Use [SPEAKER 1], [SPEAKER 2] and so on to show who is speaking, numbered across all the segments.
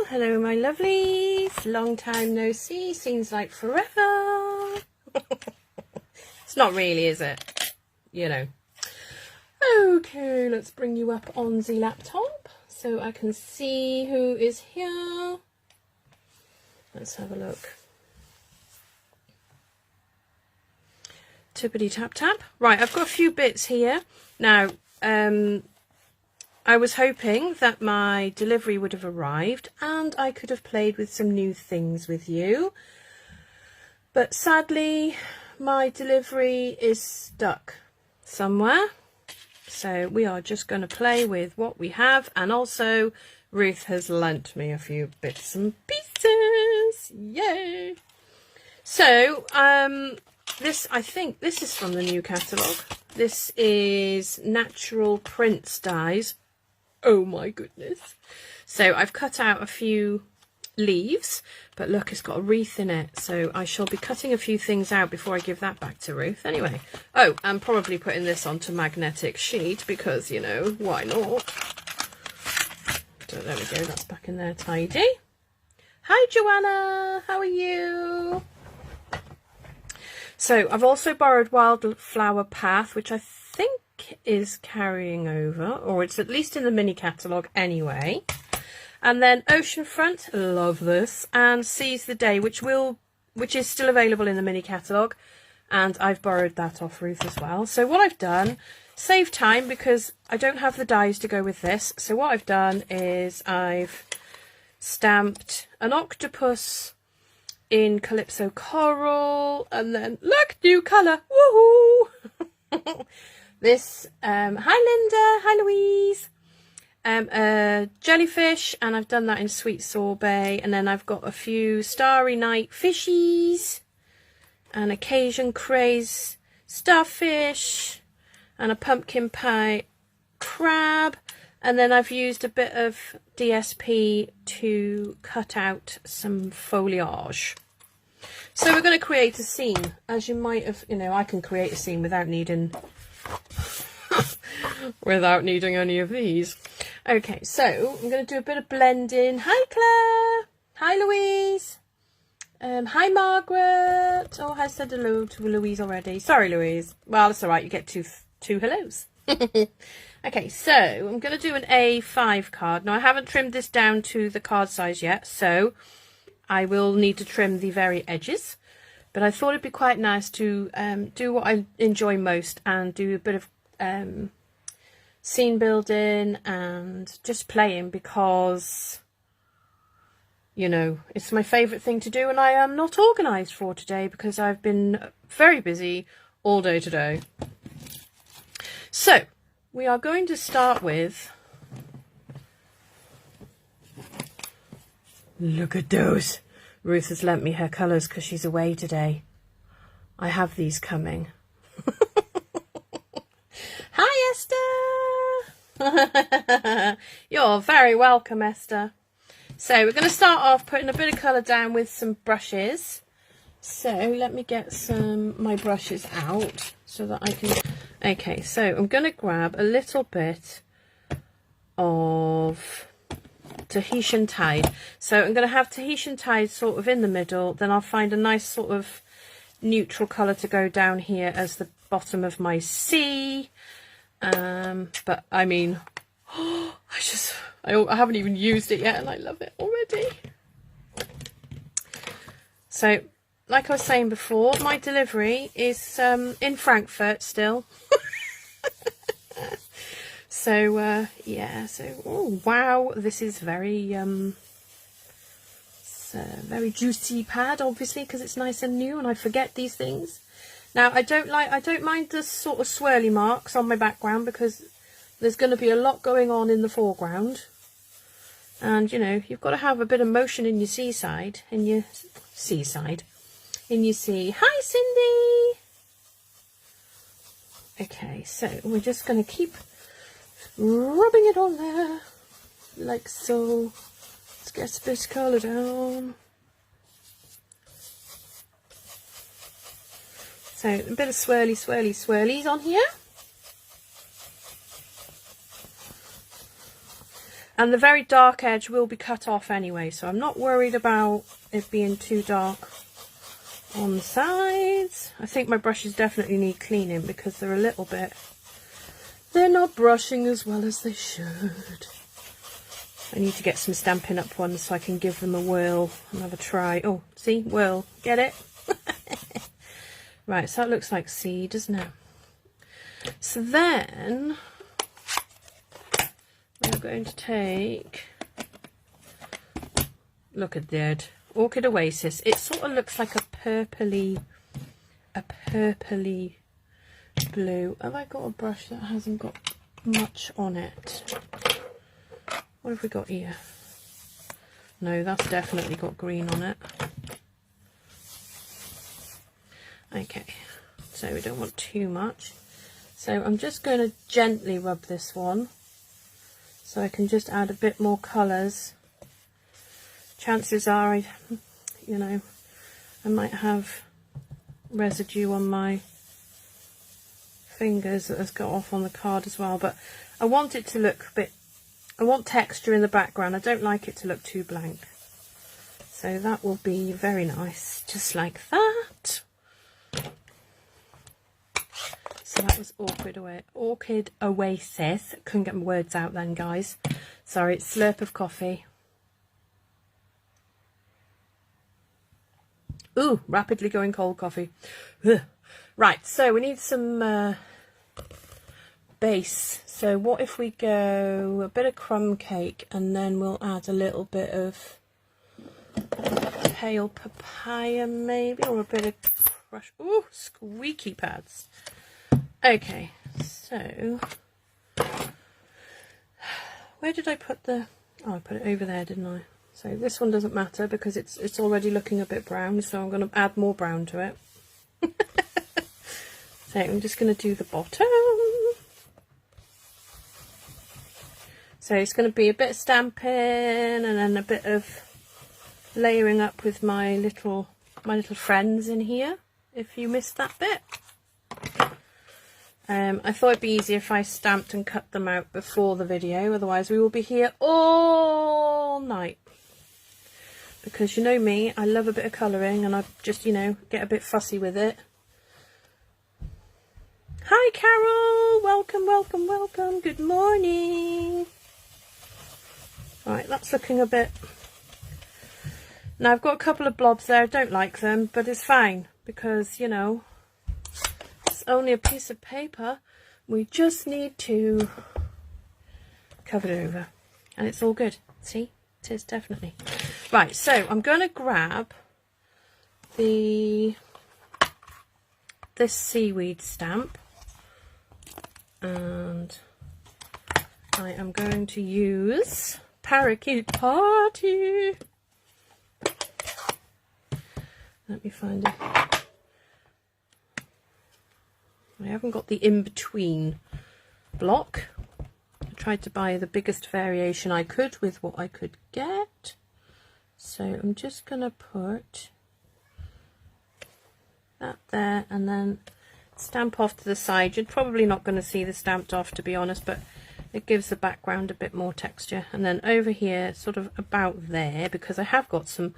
[SPEAKER 1] Hello my lovelies, long time no see, seems like forever. It's not really, is it? You know. Okay, let's bring you up on the laptop so I can see who is here. Let's have a look. Tippity tap tap. Right, I've got a few bits here. Now, I was hoping that my delivery would have arrived and I could have played with some new things with you. But sadly, my delivery is stuck somewhere. So we are just going to play with what we have. And also, Ruth has lent me a few bits and pieces. Yay! So, I think this is from the new catalogue. This is Natural Prints Dies. Oh my goodness. So I've cut out a few leaves, but look, it's got a wreath in it. So I shall be cutting a few things out before I give that back to Ruth. Anyway, oh, I'm probably putting this onto magnetic sheet because, you know, why not? So there we go, that's back in there tidy. Hi Joanna, how are you? So I've also borrowed Wildflower Path, which I think is carrying over, or it's at least in the mini catalogue anyway. And then Oceanfront, love this, and Seize the Day, which is still available in the mini catalogue, and I've borrowed that off Ruth as well. So what I've done, save time because I don't have the dies to go with this. So what I've done is I've stamped an octopus in Calypso Coral, and then look, new colour, woohoo! This, hi Linda, hi Louise, jellyfish, and I've done that in Sweet Sorbet, and then I've got a few Starry Night fishies, and Occasion Craze starfish, and a pumpkin pie crab, and then I've used a bit of DSP to cut out some foliage. So we're going to create a scene, as you might have, you know, I can create a scene without needing any of these. Okay, so I'm going to do a bit of blending. Hi Claire, hi Louise, hi Margaret. Oh, I said hello to Louise already. Sorry Louise. Well, it's all right, you get two hellos. Okay, so I'm going to do an A5 card. Now I haven't trimmed this down to the card size yet, so I will need to trim the very edges. But I thought it'd be quite nice to do what I enjoy most and do a bit of scene building and just playing because, you know, it's my favourite thing to do, and I am not organised for today because I've been very busy all day today. So we are going to start with, look at those. Ruth has lent me her colours because she's away today. I have these coming. Hi Esther! You're very welcome, Esther. So we're going to start off putting a bit of colour down with some brushes. So let me get my brushes out so that I can... Okay, so I'm going to grab a little bit of Tahitian Tide. So I'm going to have Tahitian Tide sort of in the middle, then I'll find a nice sort of neutral colour to go down here as the bottom of my sea. But I mean, I haven't even used it yet and I love it already. So like I was saying before, my delivery is in Frankfurt still. So yeah, so oh wow, this is very it's a very juicy pad, obviously, because it's nice and new and I forget these things. Now I don't mind the sort of swirly marks on my background because there's going to be a lot going on in the foreground, and you know, you've got to have a bit of motion in your seaside, in your sea. Hi Cindy. Okay, so we're just going to keep rubbing it on there like so. Let's get a bit of colour down. So a bit of swirlies on here. And the very dark edge will be cut off anyway, so I'm not worried about it being too dark on the sides. I think my brushes definitely need cleaning because they're a little bit... they're not brushing as well as they should. I need to get some Stampin' Up! Ones so I can give them a whirl and have a try. Oh, see? Whirl. Get it? Right, so that looks like C, doesn't it? So then we're going to take... look at that. Orchid Oasis. It sort of looks like a purpley blue. Have I got a brush that hasn't got much on it? What have we got here? No, that's definitely got green on it. Okay, so we don't want too much. So I'm just going to gently rub this one so I can just add a bit more colours. Chances are, you know, I might have residue on my fingers that has got off on the card as well, but I want it to look a bit, I want texture in the background. I don't like it to look too blank. So that will be very nice, just like that. So that was Orchid Oasis. Couldn't get my words out then, guys. Sorry, slurp of coffee. Ooh, rapidly going cold coffee. Ugh. Right, so we need some base. So what if we go a bit of crumb cake and then we'll add a little bit of pale papaya maybe, or a bit of crush. Ooh, squeaky pads. Okay, so where did I put the... oh, I put it over there, didn't I? So this one doesn't matter because it's already looking a bit brown, so I'm going to add more brown to it. So I'm just going to do the bottom. So it's going to be a bit of stamping and then a bit of layering up with my little friends in here, if you missed that bit. I thought it'd be easier if I stamped and cut them out before the video, otherwise we will be here all night. Because you know me, I love a bit of colouring and I just, you know, get a bit fussy with it. Hi Carol! Welcome, welcome, welcome. Good morning. Right, that's looking a bit... now I've got a couple of blobs there, I don't like them, but it's fine because, you know, it's only a piece of paper. We just need to cover it over and it's all good. See? It is definitely. Right, so I'm going to grab this seaweed stamp and I am going to use Parakeet Party. Let me find it. I haven't got the in-between block. I tried to buy the biggest variation I could with what I could get. So I'm just going to put that there and then stamp off to the side. You're probably not going to see the stamped off, to be honest, but it gives the background a bit more texture. And then over here, sort of about there, because I have got some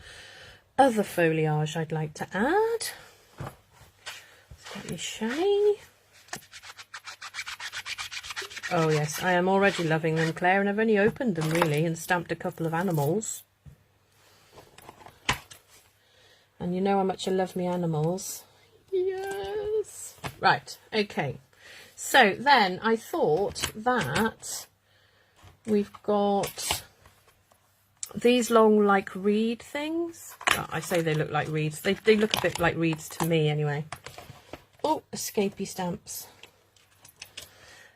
[SPEAKER 1] other foliage I'd like to add. Slightly shiny. Oh yes, I am already loving them, Claire, and I've only opened them really and stamped a couple of animals. And you know how much I love me animals. Yes. Right, okay. So then I thought that we've got these long like reed things. Oh, I say they look like reeds. They look a bit like reeds to me anyway. Oh, escapee stamps.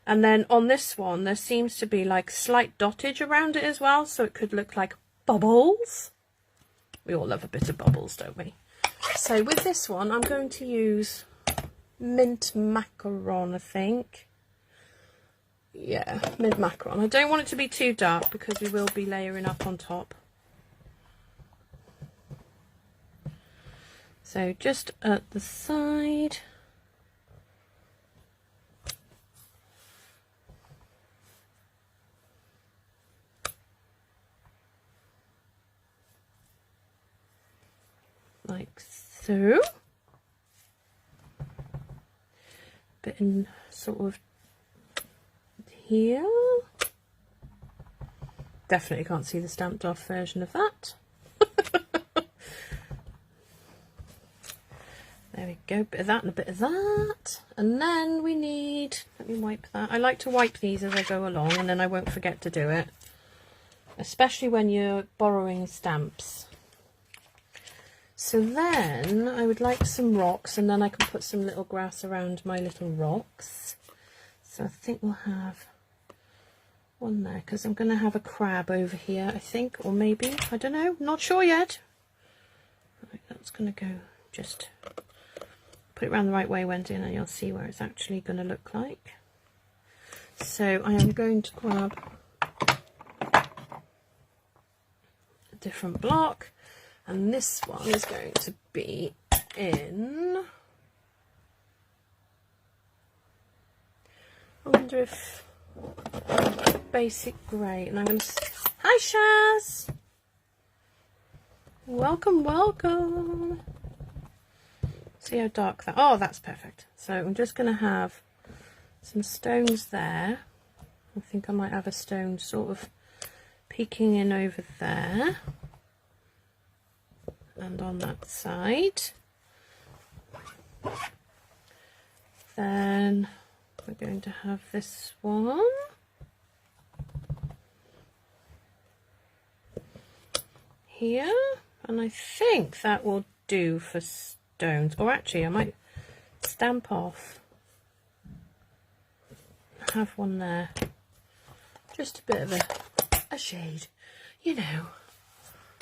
[SPEAKER 1] And then on this one there seems to be like slight dottage around it as well, so it could look like bubbles. We all love a bit of bubbles, don't we? So with this one I'm going to use mint macaron, I think. Yeah, mint macaron. I don't want it to be too dark because we will be layering up on top. So just at the side. like so. Bit in sort of here. Definitely can't see the stamped off version of that. There we go, bit of that and a bit of that. And then we need, let me wipe that. I like to wipe these as I go along and then I won't forget to do it. Especially when you're borrowing stamps. So then I would like some rocks, and then I can put some little grass around my little rocks. So I think we'll have one there, because I'm going to have a crab over here, I think, or maybe, I don't know, not sure yet. Right, that's going to go, just put it around the right way, Wendy, and then you'll see where it's actually going to look like. So I am going to grab a different block, and this one is going to be in, I wonder if, basic grey, and I'm going to, hi Shaz, welcome, welcome. See how dark that, oh that's perfect. So I'm just going to have some stones there. I think I might have a stone sort of peeking in over there and on that side. Then we're going to have this one here, and I think that will do for stones, or actually I might stamp off, have one there, just a bit of a shade, you know,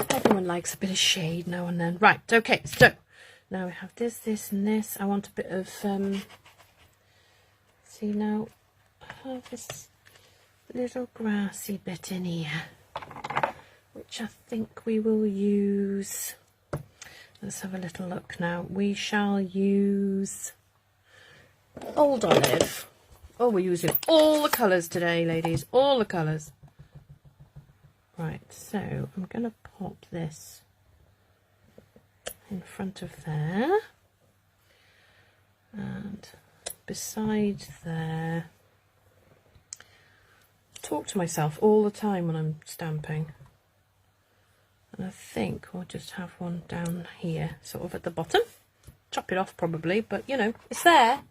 [SPEAKER 1] everyone likes a bit of shade now and then. Right, okay, so now we have this, this and this. I want a bit of see, now I have this little grassy bit in here, which I think we will use. Let's have a little look now. We shall use Old Olive. Oh, we're using all the colours today, ladies, all the colours. Right, so I'm going to pop this in front of there, and beside there. Talk to myself all the time when I'm stamping. And I think we'll just have one down here, sort of at the bottom. Chop it off probably, but you know, it's there.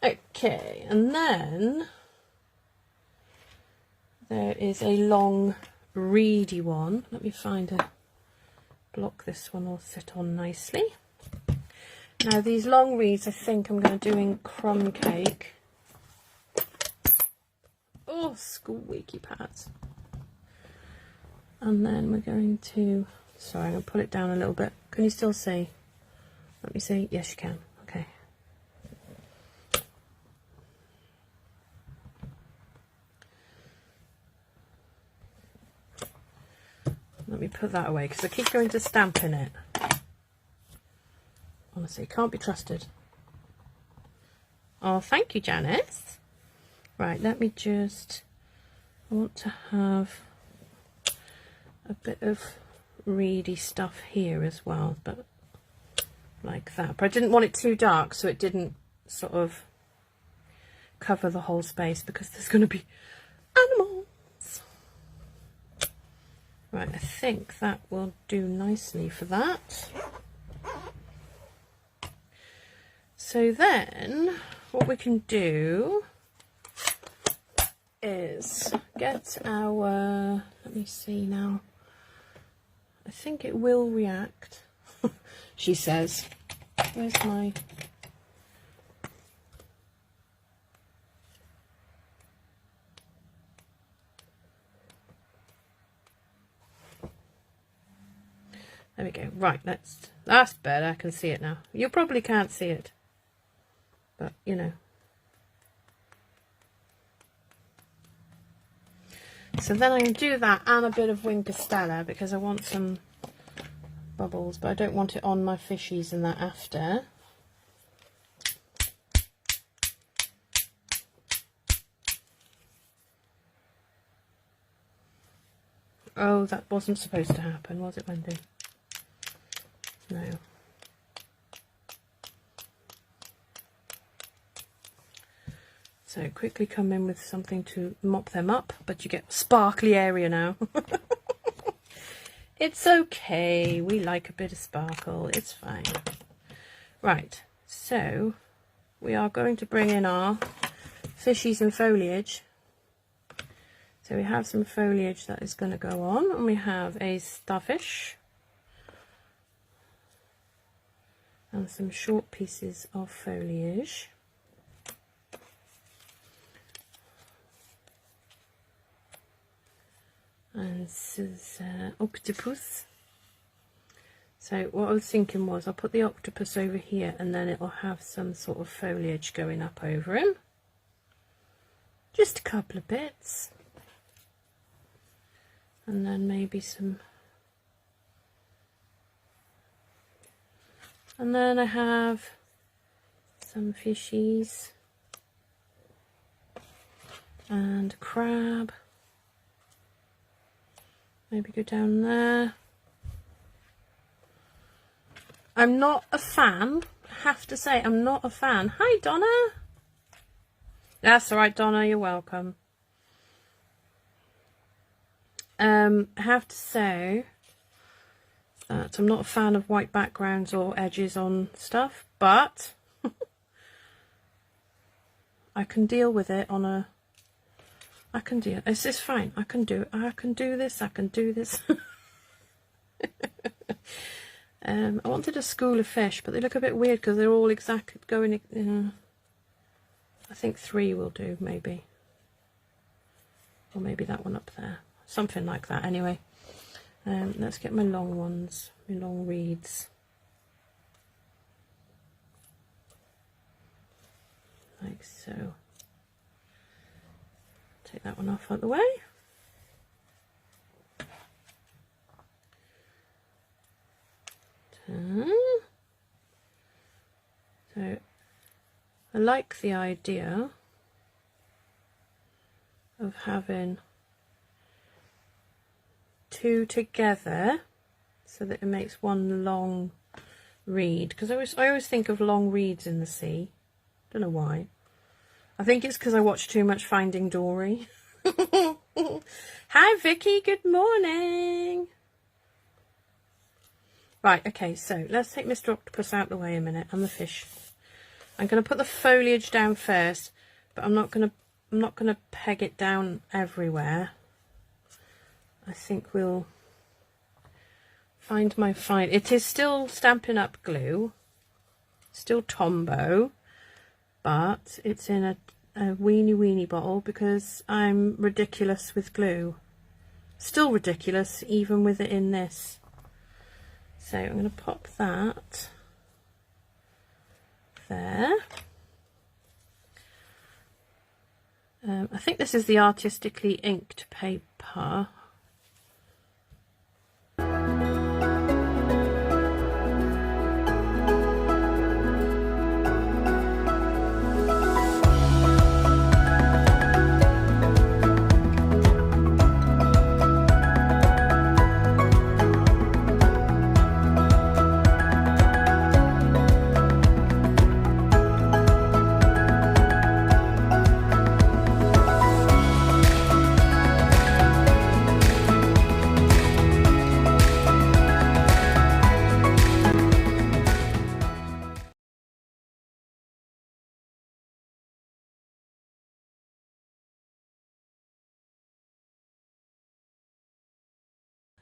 [SPEAKER 1] Okay, and then there is a long reedy one. Let me find a block this one will sit on nicely. Now these long reeds I think I'm going to do in crumb cake. Oh, squeaky pads. And then we're going to, sorry, I'm going to pull it down a little bit. Can you still see? Let me see. Yes, you can. Okay. Let me put that away because I keep going to stamp in it. Honestly, can't be trusted. Oh, thank you, Janice. Right, let me just, I want to have a bit of reedy stuff here as well, but like that. But I didn't want it too dark so it didn't sort of cover the whole space because there's going to be animals. Right, I think that will do nicely for that. So then what we can do is get our, let me see now, I think it will react, she says. Where's my, there we go. Right, that's better. I can see it now. You probably can't see it, but you know. So then I'm going to do that and a bit of Wing Castella because I want some bubbles, but I don't want it on my fishies and that after. Oh, that wasn't supposed to happen, was it, Wendy? No. So quickly come in with something to mop them up, but you get sparkly area now. It's okay, we like a bit of sparkle, it's fine. Right, so we are going to bring in our fishies and foliage. So we have some foliage that is going to go on, and we have a starfish and some short pieces of foliage. And this is octopus. So what I was thinking was I'll put the octopus over here, and then it will have some sort of foliage going up over him. Just a couple of bits. And then maybe some. And then I have some fishies and a crab. Maybe go down there. I'm not a fan. I have to say, I'm not a fan. Hi, Donna. That's all right, Donna. You're welcome. I have to say that I'm not a fan of white backgrounds or edges on stuff, but I can deal with it on a... I can do it. It's fine. I can do it. I can do this. I can do this. I wanted a school of fish, but they look a bit weird because they're all exactly going. I think 3 will do, maybe, or maybe that one up there, something like that. Anyway, let's get my long ones, my long reeds, like so. Take that one off out the way. So I like the idea of having 2 together so that it makes one long reed, because I always think of long reeds in the sea. Don't know why. I think it's because I watched too much Finding Dory. Hi Vicky, good morning. Right, okay, so let's take Mr. Octopus out the way a minute, and the fish. I'm going to put the foliage down first, but I'm not going to peg it down everywhere. I think we'll find my fine. It is still Stampin' Up! Glue, still Tombow, but it's in a weeny bottle because I'm ridiculous with glue. Still ridiculous even with it in this. So I'm going to pop that there. I think this is the artistically inked paper.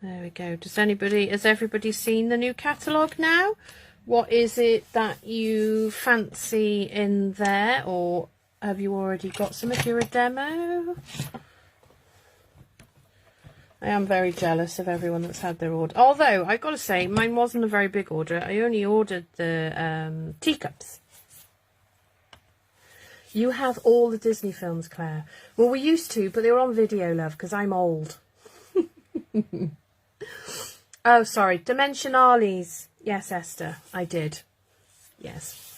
[SPEAKER 1] There we go. Has everybody seen the new catalogue now? What is it that you fancy in there, or have you already got some if you're a demo? I am very jealous of everyone that's had their order. Although, I've got to say, mine wasn't a very big order. I only ordered the teacups. You have all the Disney films, Claire. Well, we used to, but they were on video, love, because I'm old. Oh, sorry. Dimensionales. Yes, Esther, I did. Yes.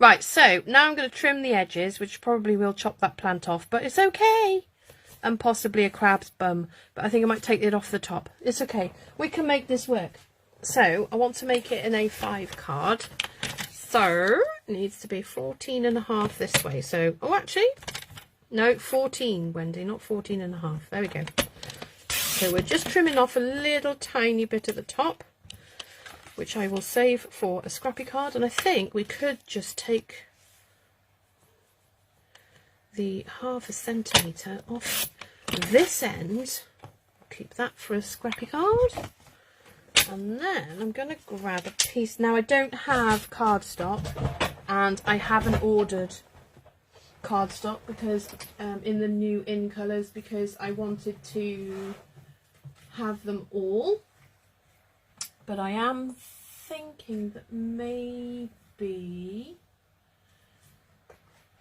[SPEAKER 1] Right, so now I'm going to trim the edges, which probably will chop that plant off, but it's okay. And possibly a crab's bum, but I think I might take it off the top. It's okay. We can make this work. So I want to make it an A5 card. So it needs to be 14.5 this way. So, oh, actually, no, 14, Wendy, not 14.5. There we go. So we're just trimming off a little tiny bit at the top, which I will save for a scrappy card. And I think we could just take the 1/2 centimetre off this end. Keep that for a scrappy card. And then I'm going to grab a piece. Now I don't have cardstock, and I haven't ordered cardstock because in the new in colours, because I wanted to have them all. But I am thinking that maybe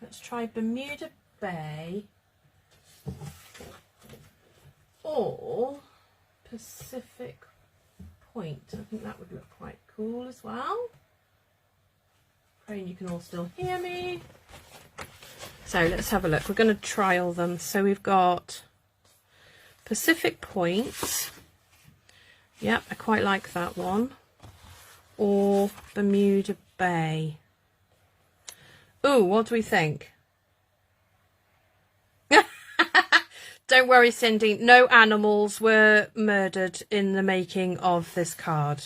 [SPEAKER 1] let's try Bermuda Bay or Pacific Point. I think that would look quite cool as well. Praying you can all still hear me. So let's have a look. We're going to trial them. So we've got Pacific Point. Yep, I quite like that one. Or Bermuda Bay. Ooh, what do we think? Don't worry, Cindy, no animals were murdered in the making of this card.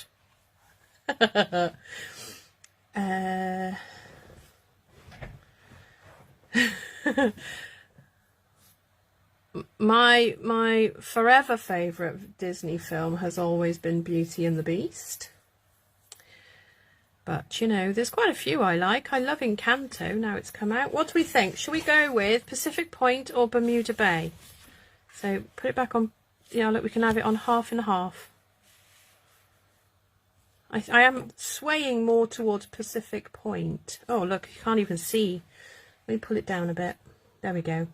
[SPEAKER 1] My forever favourite Disney film has always been Beauty and the Beast. But, you know, there's quite a few I like. I love Encanto, now it's come out. What do we think? Shall we go with Pacific Point or Bermuda Bay? So put it back on, yeah, look, we can have it on 50/50. I am swaying more towards Pacific Point. Oh, look, you can't even see. Let me pull it down a bit. There we go.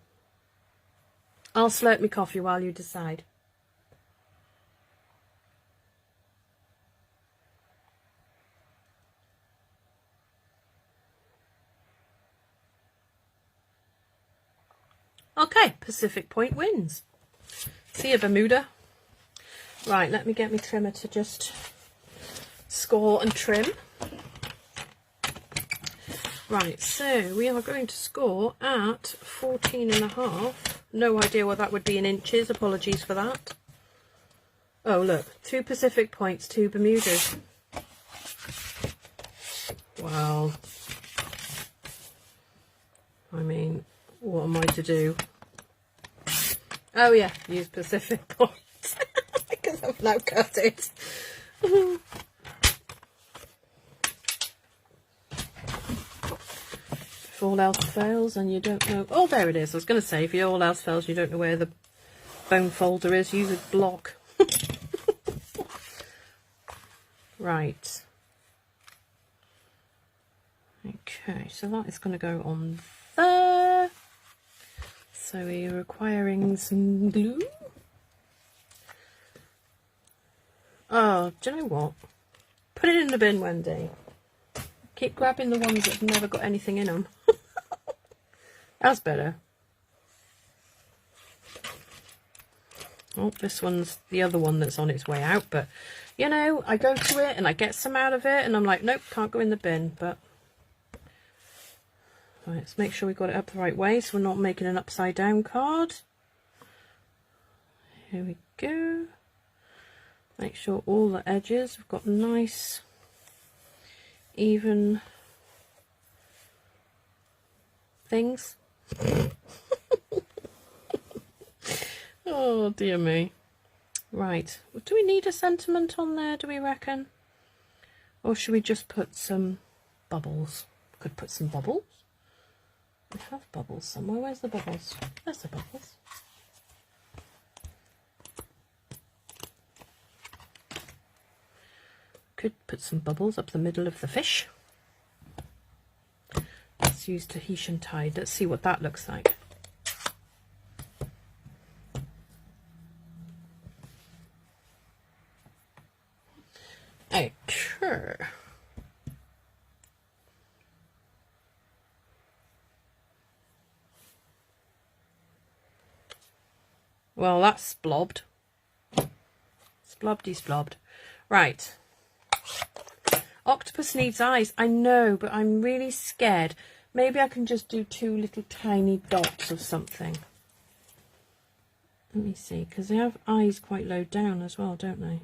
[SPEAKER 1] I'll slurp my coffee while you decide. Okay, Pacific Point wins. See you, Bermuda. Right, let me get my trimmer to just score and trim. Right, so we are going to score at 14.5. No idea what that would be in inches. Apologies for that. Oh, look. 2 Pacific Points, 2 Bermudas. Wow. I mean, what am I to do? Oh, yeah, use Pacific Points. Because I've now cut it. If all else fails and you don't know... Oh, there it is. I was going to say, if all else fails, you don't know where the bone folder is, use a block. Right. Okay, so that is going to go on there. So we're requiring some glue. Oh, do you know what? Put it in the bin, Wendy. Keep grabbing the ones that have never got anything in them. That's better. Oh, this one's the other one that's on its way out, but you know, I go to it and I get some out of it and I'm like, nope, can't go in the bin. But right, let's make sure we got it up the right way so we're not making an upside down card. Here we go. Make sure all the edges have got nice even things. Oh dear me. Right, do we need a sentiment on there, do we reckon? Or should we just put some bubbles? Could put some bubbles. We have bubbles somewhere. Where's the bubbles? There's the bubbles. Could put some bubbles up the middle of the fish. Let's use Tahitian Tide. Let's see what that looks like. Okay. Well, that's splobbed. Splobby splobbed. Right. Octopus needs eyes. I know, but I'm really scared. Maybe I can just do 2 little tiny dots of something. Let me see, because they have eyes quite low down as well, don't they?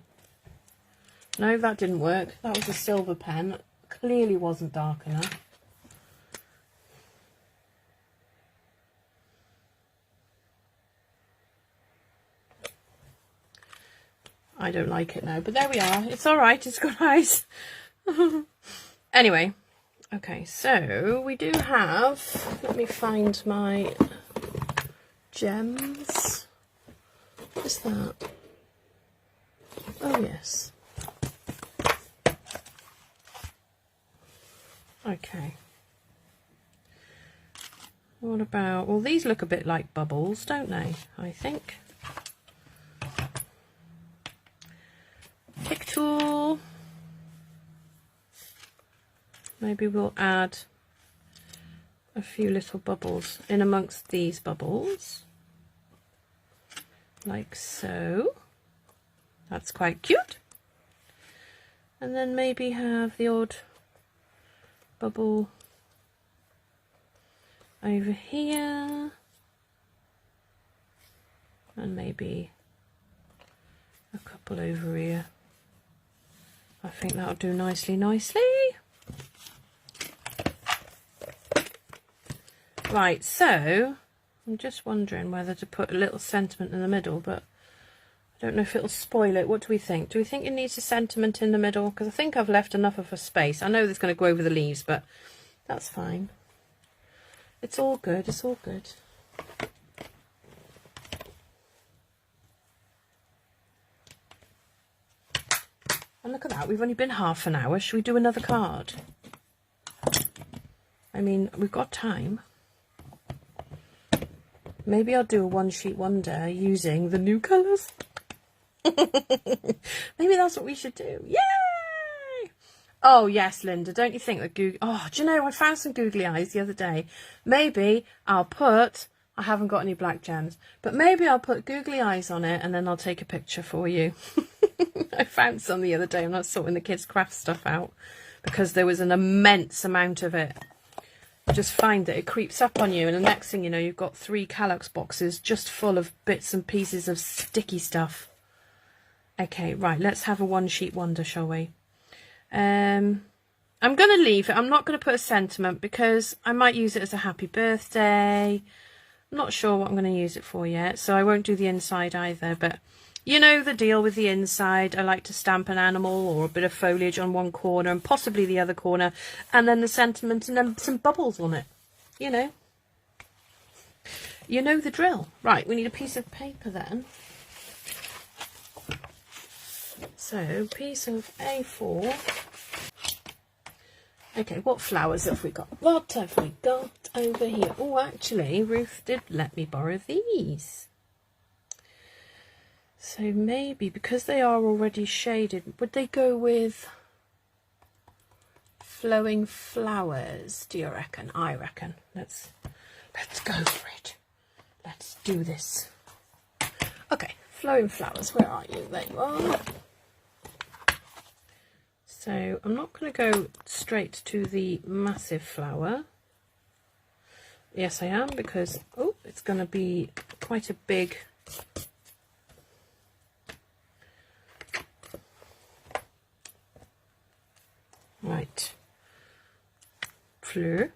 [SPEAKER 1] No, that didn't work. That was a silver pen. That clearly wasn't dark enough. I don't like it now, but there we are. It's all right. It's got eyes. Anyway, okay, so we do have, let me find my gems. What is that? Oh, yes. Okay. What about, well, these look a bit like bubbles, don't they? I think. Pick tool. Maybe we'll add a few little bubbles in amongst these bubbles. Like so. That's quite cute. And then maybe have the odd bubble over here. And maybe a couple over here. I think that'll do nicely. Right, so I'm just wondering whether to put a little sentiment in the middle, but I don't know if it'll spoil it. What do we think? Do we think it needs a sentiment in the middle? Because I think I've left enough of a space. I know it's going to go over the leaves, but that's fine. It's all good. It's all good. And look at that. We've only been half an hour. Should we do another card? I mean, we've got time. Maybe I'll do a one sheet wonder using the new colours. Maybe that's what we should do. Yay! Oh, yes, Linda. Don't you think that Google... Oh, do you know, I found some googly eyes the other day. Maybe I'll put... I haven't got any black gems. But maybe I'll put googly eyes on it and then I'll take a picture for you. I found some the other day when I was sorting the kids' craft stuff out. Because there was an immense amount of it. Just find that it creeps up on you, and the next thing you know, you've got 3 Kallax boxes just full of bits and pieces of sticky stuff. Okay, right, let's have a one sheet wonder, shall we? I'm going to leave it. I'm not going to put a sentiment because I might use it as a happy birthday. I'm not sure what I'm going to use it for yet, so I won't do the inside either, but you know the deal with the inside. I like to stamp an animal or a bit of foliage on one corner and possibly the other corner, and then the sentiment and then some bubbles on it. You know the drill. Right, we need a piece of paper then. So, piece of A4. Okay, what flowers have we got? What have we got over here? Oh, actually, Ruth did let me borrow these. So maybe, because they are already shaded, would they go with flowing flowers, do you reckon? I reckon. Let's go for it. Let's do this. Okay, flowing flowers, where are you? There you are. So I'm not going to go straight to the massive flower. Yes, I am, because, oh, it's going to be quite a big... Right, fleur,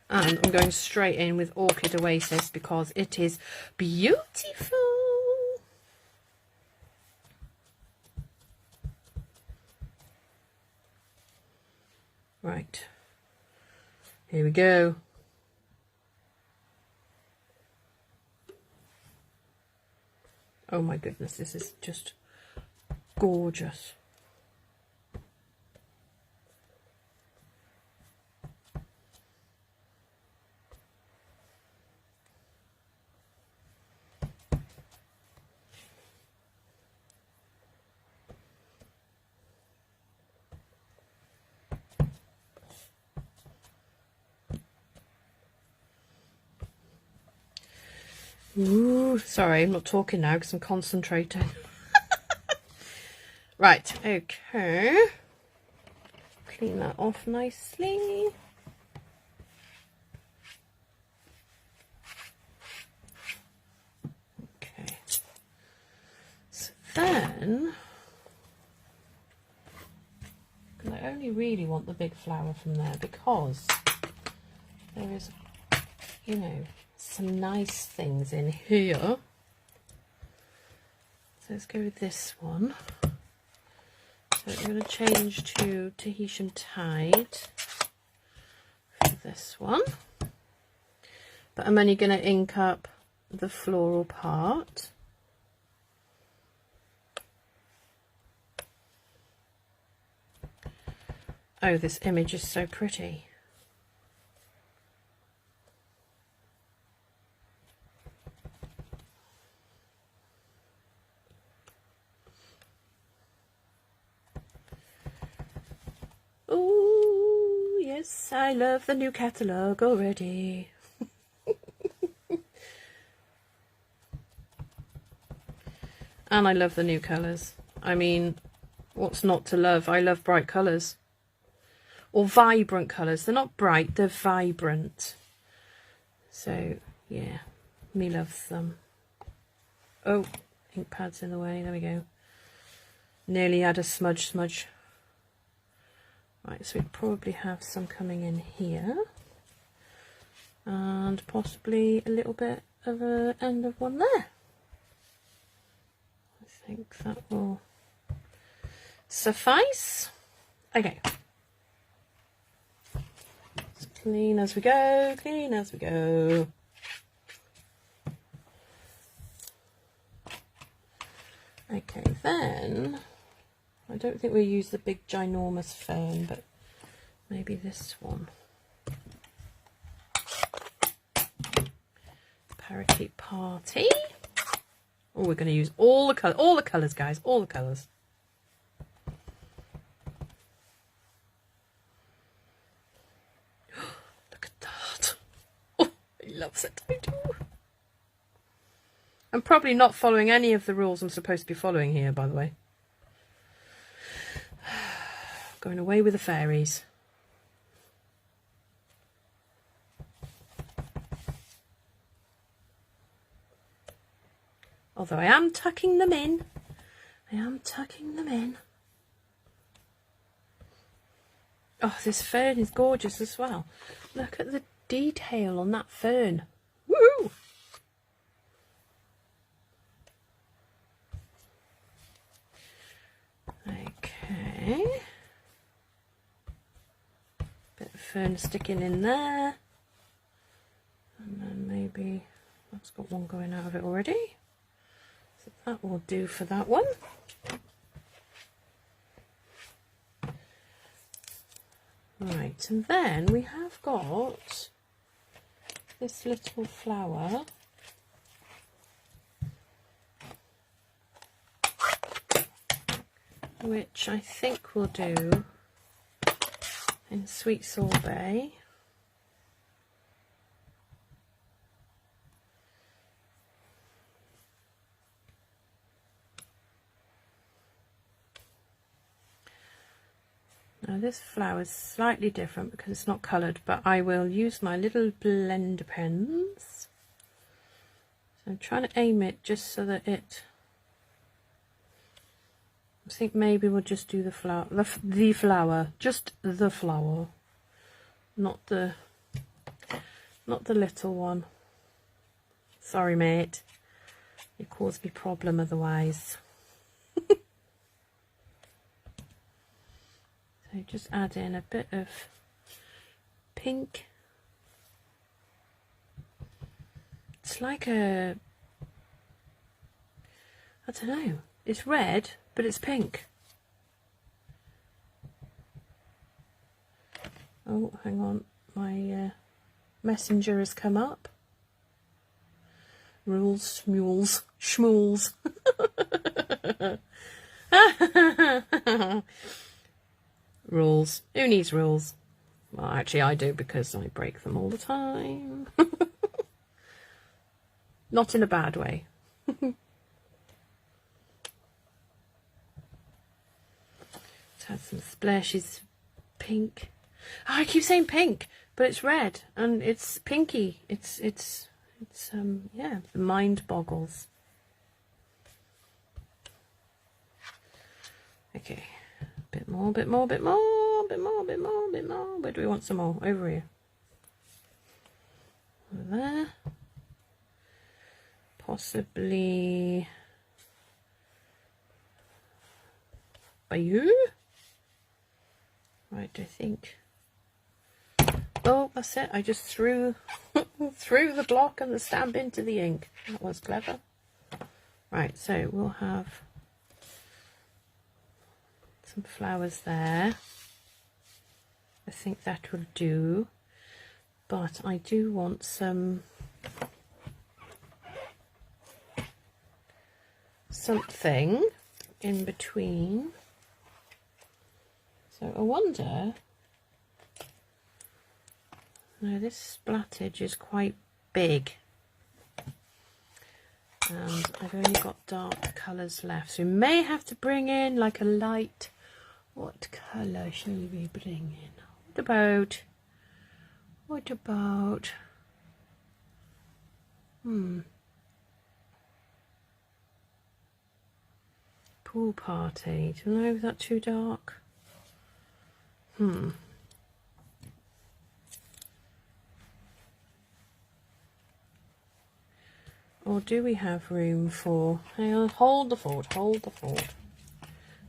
[SPEAKER 1] and I'm going straight in with Orchid Oasis because it is beautiful. Right, here we go. Oh my goodness, this is just gorgeous. Ooh, sorry, I'm not talking now because I'm concentrating. Right, okay. clean that off nicely. Okay, so then I only really want the big flower from there because there is, you know, some nice things in here. So let's go with this one. So I'm going to change to Tahitian Tide for this one. But I'm only going to ink up the floral part. Oh, this image is so pretty. Oh, yes, I love the new catalogue already. And I love the new colours. I mean, what's not to love? I love bright colours. Or vibrant colours. They're not bright, they're vibrant. So, yeah, me loves them. Oh, ink pad's in the way. There we go. Nearly had a smudge. Right, so we probably have some coming in here. And possibly a little bit of an end of one there. I think that will suffice. Okay. So clean as we go, clean as we go. Okay, then I don't think we'll use the big ginormous fern, but maybe this one. Parakeet Party. Oh, we're going to use all the colours, guys, all the colours. Look at that. Oh, he loves it, I do. I'm probably not following any of the rules I'm supposed to be following here, by the way. Going away with the fairies. Although I am tucking them in. I am tucking them in. Oh, this fern is gorgeous as well. Look at the detail on that fern. Woo! Okay. Bit of fern sticking in there. And then maybe that's got one going out of it already. So that will do for that one. Right, and then we have got this little flower. Which I think we'll do in Sweet Sorbet. Now this flower is slightly different because it's not coloured, but I will use my little blender pens. So I'm trying to aim it just so that it... I think maybe we'll just do the flower, just the flower, not the little one. Sorry, mate, it caused me problem otherwise. So just add in a bit of pink. It's like a, I don't know, it's red, but it's pink. Oh, hang on, my messenger has come up. Rules, schmules, schmools. Rules. Who needs rules? Well, actually I do, because I break them all the time. Not in a bad way. Let's add some splashes pink. Oh, I keep saying pink, but it's red and it's pinky. It's yeah, the mind boggles. Okay, bit more, bit more, bit more, bit more, bit more, bit more. Where do we want some more? Over here. Over there. Possibly by you. Right, I think. Oh, that's it. I just threw threw the block and the stamp into the ink. That was clever. Right, so we'll have some flowers there. I think that will do. But I do want some something in between. So I wonder. No, this splattage is quite big. And I've only got dark colours left. So we may have to bring in like a light. What colour shall we bring in? What about? Pool party. Do you know, is that too dark? Or do we have room for... Hang on, hold the fort, hold the fort.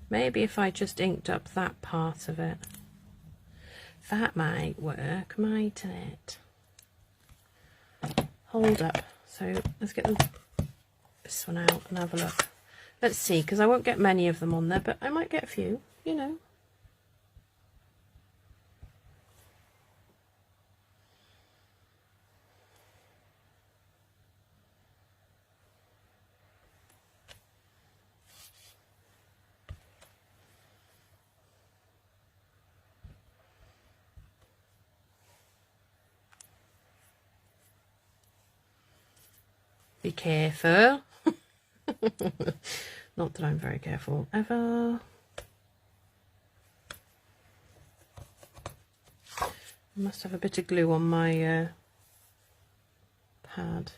[SPEAKER 1] Maybe if I just inked up that part of it. That might work, mightn't it? Hold up. So let's get this one out and have a look. Let's see, because I won't get many of them on there, but I might get a few, you know. Be careful. Not that I'm very careful ever. I must have a bit of glue on my pad.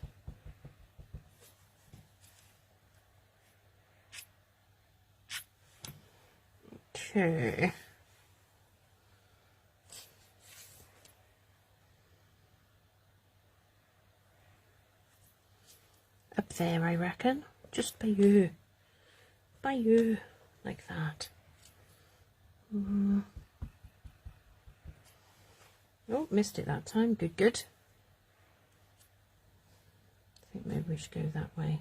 [SPEAKER 1] Okay. Up there, I reckon. Just by you. By you. Like that. Oh, missed it that time. Good, good. I think maybe we should go that way.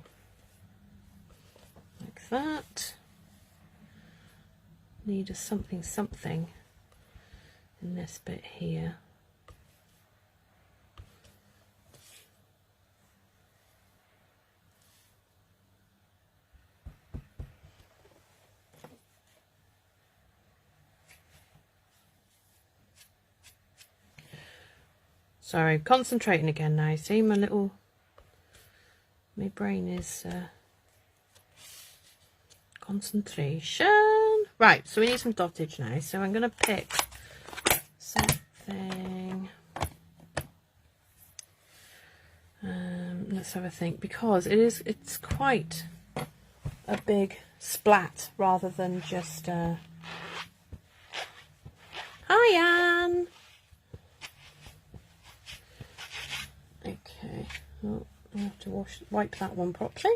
[SPEAKER 1] Like that. Need a something in this bit here. Sorry, concentrating again now. See, my brain is concentration. Right, so we need some dottage now. So I'm going to pick something. Let's have a think, because it's quite a big splat rather than just. Hi, Anne. Okay, well, I have to wipe that one properly.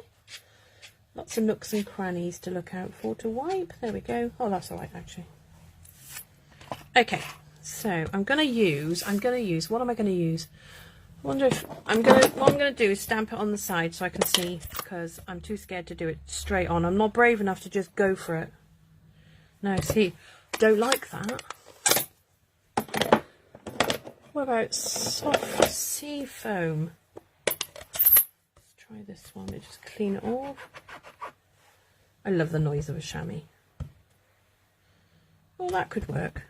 [SPEAKER 1] Lots of nooks and crannies to look out for to wipe. There we go. Oh, that's all right, actually. Okay, so what am I going to use? What am I going to use? I wonder if what I'm going to do is stamp it on the side so I can see, because I'm too scared to do it straight on. I'm not brave enough to just go for it. No, see, don't like that. What about soft sea foam? Let's try this one. Let me just clean it off. I love the noise of a chamois. Well, that could work.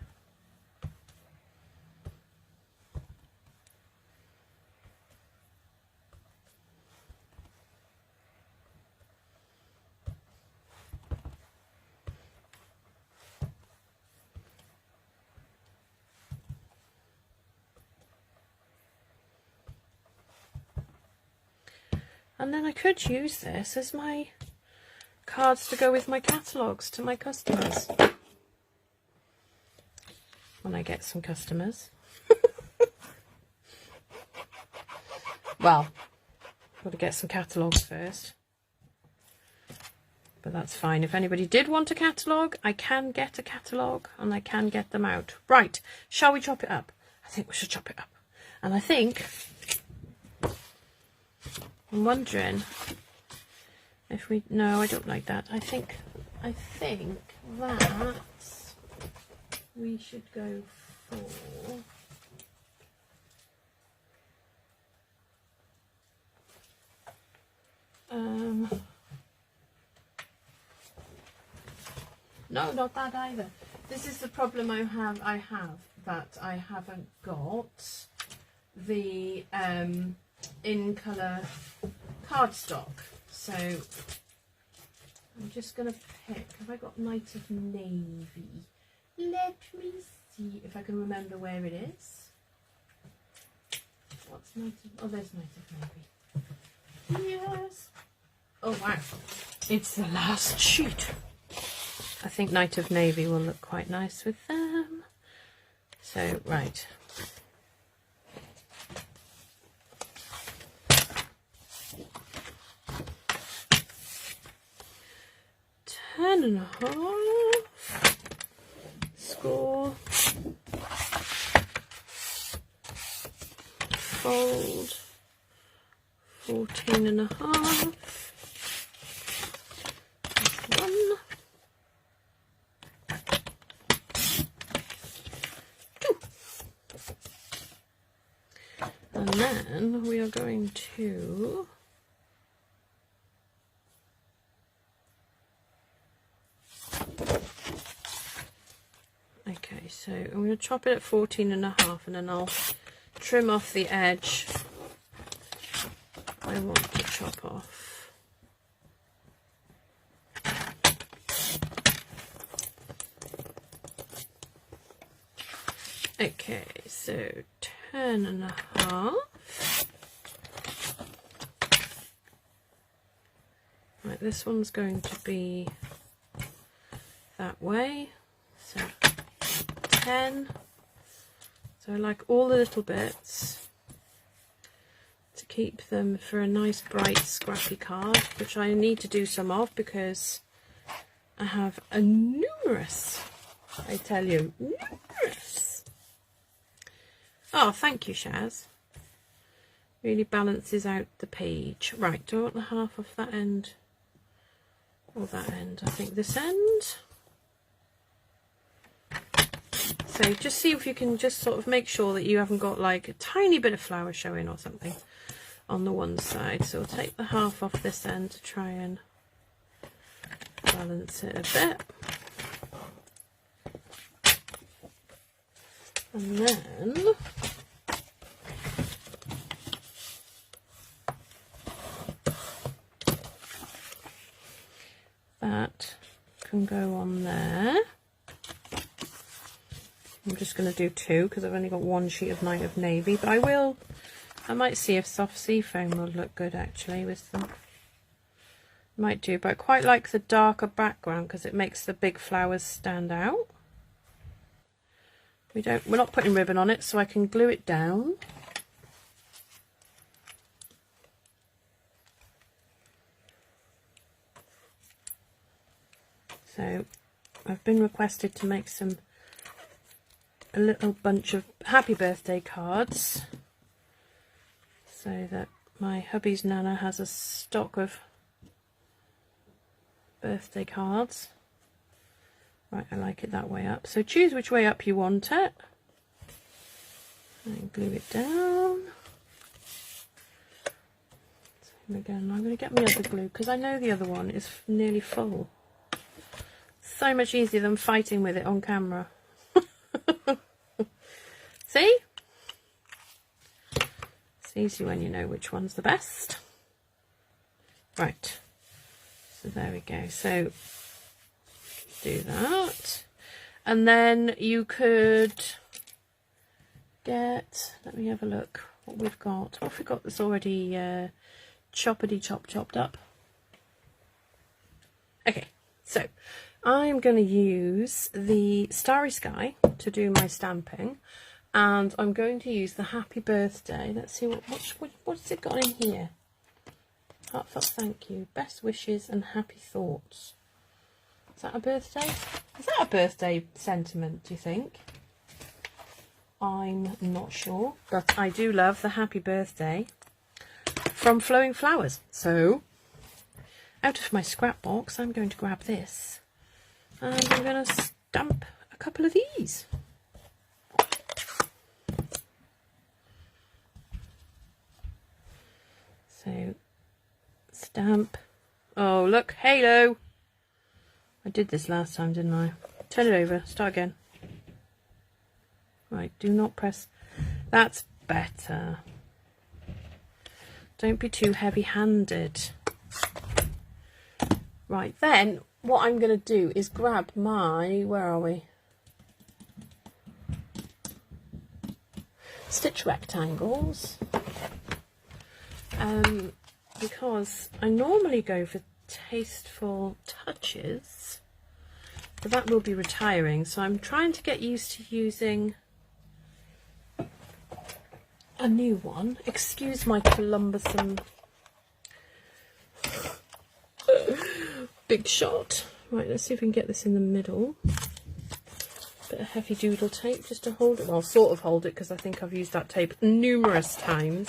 [SPEAKER 1] And then I could use this as my cards to go with my catalogues to my customers. When I get some customers. Well, got to get some catalogues first. But that's fine. If anybody did want a catalogue, I can get a catalogue and I can get them out. Right, shall we chop it up? I think we should chop it up. And I think, I'm wondering if we, no, I don't like that. I think that we should go for, no, not that either. This is the problem I have that I haven't got the in colour cardstock. So I'm just going to pick, have I got Night of Navy? Let me see if I can remember where it is. What's Night of, oh, there's Night of Navy. Yes. Oh wow, it's the last sheet. I think Night of Navy will look quite nice with them. So, right. Ten and a half. Score. Fold. 14 and a half. One. And then we are going to so I'm going to chop it at 14 and a half and then I'll trim off the edge I want to chop off. Okay, so 10 and a half. Right, this one's going to be that way. So 10. So I like all the little bits to keep them for a nice bright scrappy card, which I need to do some of because I have a numerous, I tell you, numerous. Oh, thank you, Shaz. Really balances out the page. Right, do I want the half of that end or that end? I think this end. So just see if you can just sort of make sure that you haven't got like a tiny bit of flower showing or something on the one side. So we'll take the half off this end to try and balance it a bit. And then that can go on there. I'm just going to do two because I've only got one sheet of Night of Navy, but I might see if soft sea foam will look good actually with them. Might do, but I quite like the darker background because it makes the big flowers stand out. We're not putting ribbon on it, so I can glue it down. So I've been requested to make a little bunch of happy birthday cards so that my hubby's Nana has a stock of birthday cards. Right, I like it that way up. So choose which way up you want it and glue it down. Same again. I'm going to get my other glue because I know the other one is nearly full. So much easier than fighting with it on camera. See? It's easy when you know which one's the best. Right. So there we go. So do that. And then you could get, let me have a look what we've got. What have we got that's already choppity chopped up. Okay, so I'm going to use the Starry Sky to do my stamping, and I'm going to use the Happy Birthday. Let's see what's it got in here. Heartfelt thank you, best wishes and happy thoughts. Is that a birthday? Is that a birthday sentiment, do you think? I'm not sure, but I do love the Happy Birthday from Flowing Flowers. So, out of my scrap box, I'm going to grab this and I'm going to stamp a couple of these. So, stamp. Oh, look, halo. I did this last time, didn't I? Turn it over, start again. Right, do not press. That's better. Don't be too heavy-handed. Right, then what I'm going to do is grab my, where are we? Stitch rectangles. Because I normally go for tasteful touches, but that will be retiring, so I'm trying to get used to using a new one. Excuse my cumbersome big shot. Right, let's see if we can get this in the middle. Bit of heavy doodle tape just to hold it, well, sort of hold it, because I think I've used that tape numerous times.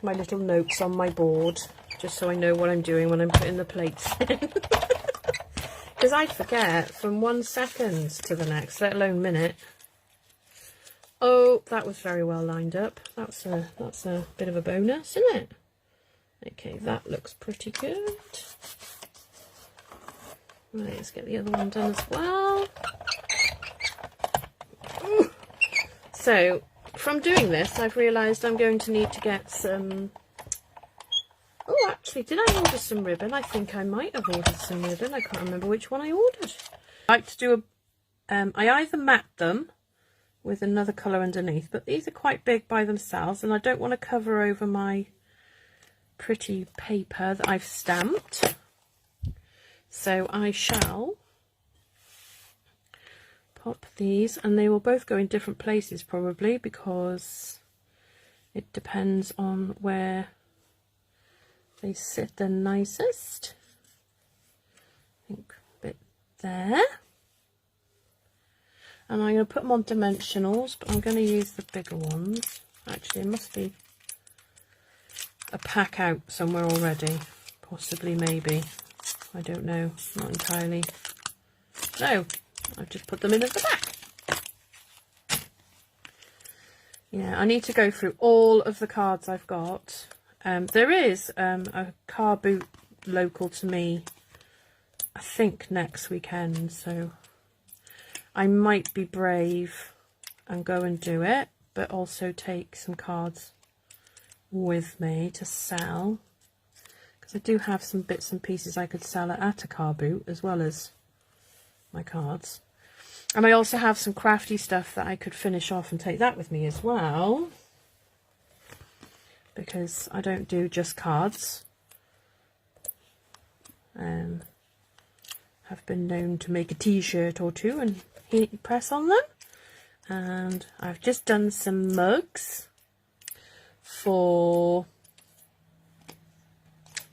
[SPEAKER 1] My little notes on my board, just so I know what I'm doing when I'm putting the plates in. Because I forget from 1 second to the next, let alone minute. Oh, that was very well lined up. That's a bit of a bonus, isn't it? Okay, that looks pretty good. Right, let's get the other one done as well. Ooh. So, from doing this, I've realised I'm going to need to get some... Oh, actually, did I order some ribbon? I think I might have ordered some ribbon. I can't remember which one I ordered. I like to do a... I either mat them with another colour underneath, but these are quite big by themselves, and I don't want to cover over my pretty paper that I've stamped. So I shall pop these, and they will both go in different places probably, because it depends on where they sit the nicest. I think a bit there. And I'm going to put them on dimensionals, but I'm going to use the bigger ones. Actually, there must be a pack out somewhere already. Possibly, maybe. I don't know. Not entirely. No, I've just put them in at the back. Yeah, I need to go through all of the cards I've got. There is a car boot local to me, I think next weekend, so I might be brave and go and do it, but also take some cards with me to sell, because I do have some bits and pieces I could sell at a car boot as well as my cards. And I also have some crafty stuff that I could finish off and take that with me as well, because I don't do just cards. Have been known to make a t-shirt or two and heat press on them. And I've just done some mugs for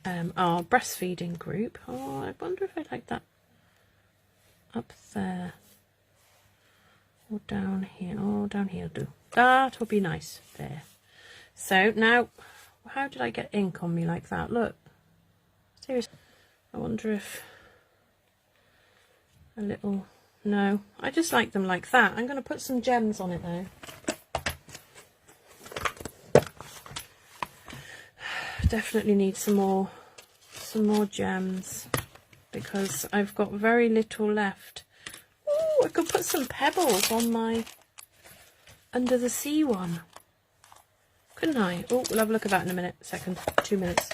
[SPEAKER 1] our breastfeeding group. Oh, I wonder if I'd like that up there or down here. Oh, down here will do. That will be nice there. So now, how did I get ink on me like that? Look, seriously, I wonder if a little, no, I just like them like that. I'm going to put some gems on it though. Definitely need some more gems, because I've got very little left. Oh, I could put some pebbles on my under the sea one, couldn't I? Oh, we'll have a look at that in a minute, 2 minutes.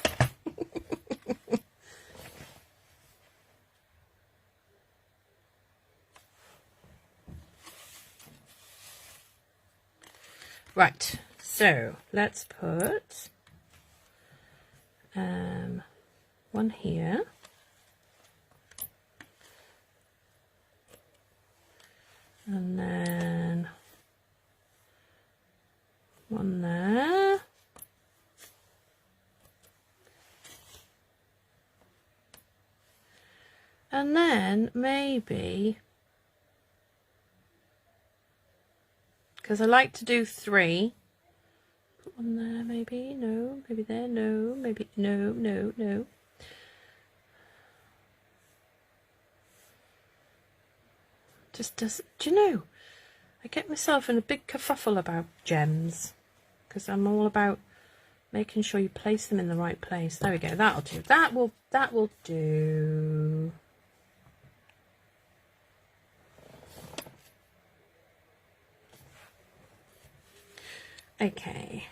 [SPEAKER 1] Right, so let's put one here. And then one there. And then maybe, because I like to do 3, put one there maybe, no, maybe there, no, maybe, no, no, no. Just does, do you know, I get myself in a big kerfuffle about gems, because I'm all about making sure you place them in the right place. There we go, that'll do, that will do. Okay.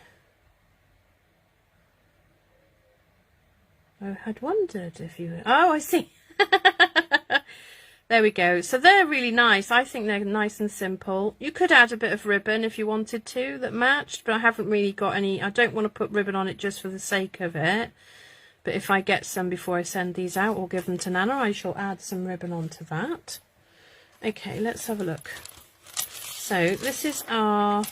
[SPEAKER 1] I had wondered if you... Oh, I see. There we go. So they're really nice. I think they're nice and simple. You could add a bit of ribbon if you wanted to that matched, but I haven't really got any... I don't want to put ribbon on it just for the sake of it. But if I get some before I send these out or give them to Nana, I shall add some ribbon onto that. Okay, let's have a look. So this is our...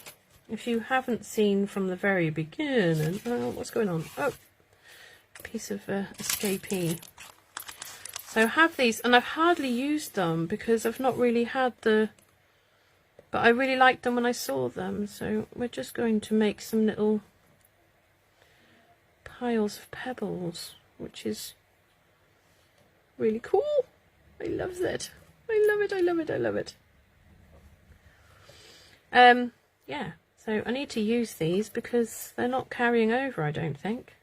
[SPEAKER 1] If you haven't seen from the very beginning, what's going on? Oh, piece of escapee. So I have these, and I've hardly used them because I've not really had the... But I really liked them when I saw them. So we're just going to make some little piles of pebbles, which is really cool. I love that. I love it, I love it, I love it. Yeah. So I need to use these because they're not carrying over, I don't think.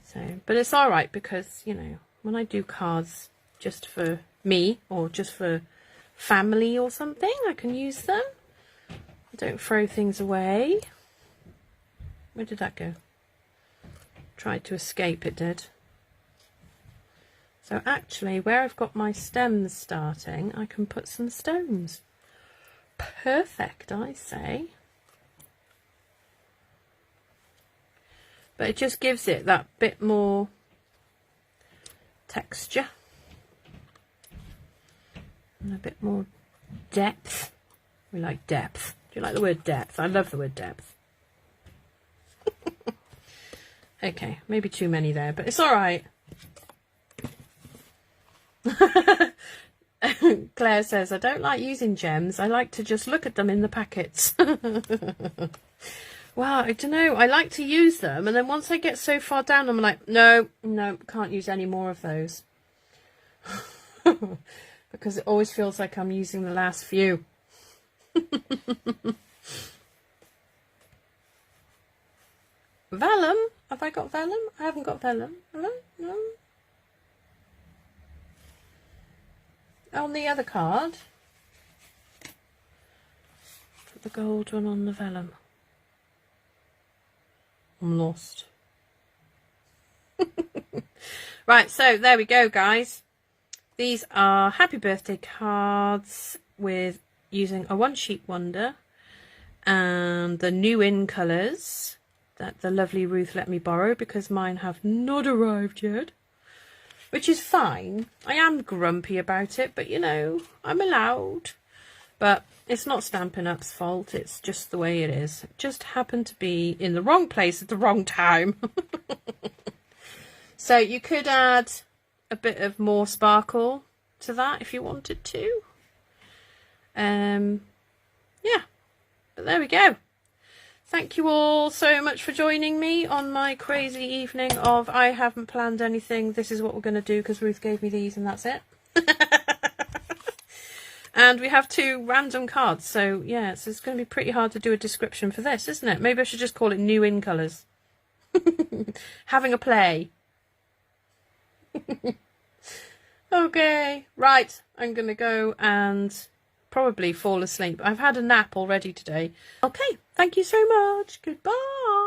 [SPEAKER 1] So, but it's all right because, you know, when I do cards just for me or just for family or something, I can use them. I don't throw things away. Where did that go? Tried to escape, it did. So actually, where I've got my stems starting, I can put some stones. Perfect, I say. But it just gives it that bit more texture and a bit more depth. We like depth. Do you like the word depth? I love the word depth. Okay, maybe too many there, but it's all right. Claire says, I don't like using gems. I like to just look at them in the packets. Wow, I don't know. I like to use them, and then once I get so far down, I'm like, no, can't use any more of those. Because it always feels like I'm using the last few. Vellum? Have I got vellum? I haven't got vellum. Have I? No. On the other card. Put the gold one on the vellum. I'm lost. Right, so there we go, guys. These are happy birthday cards with using a One Sheet Wonder and the new in colours that the lovely Ruth let me borrow because mine have not arrived yet, which is fine. I am grumpy about it, but you know, I'm allowed. But it's not Stampin' Up's fault, it's just the way it is. It just happened to be in the wrong place at the wrong time. So you could add a bit of more sparkle to that if you wanted to. Yeah, but there we go. Thank you all so much for joining me on my crazy evening of I haven't planned anything, this is what we're going to do because Ruth gave me these and that's it. And we have 2 random cards, so yeah, so it's going to be pretty hard to do a description for this, isn't it? Maybe I should just call it New In Colours. Having a play. Okay, right, I'm going to go and probably fall asleep. I've had a nap already today. Okay, thank you so much. Goodbye.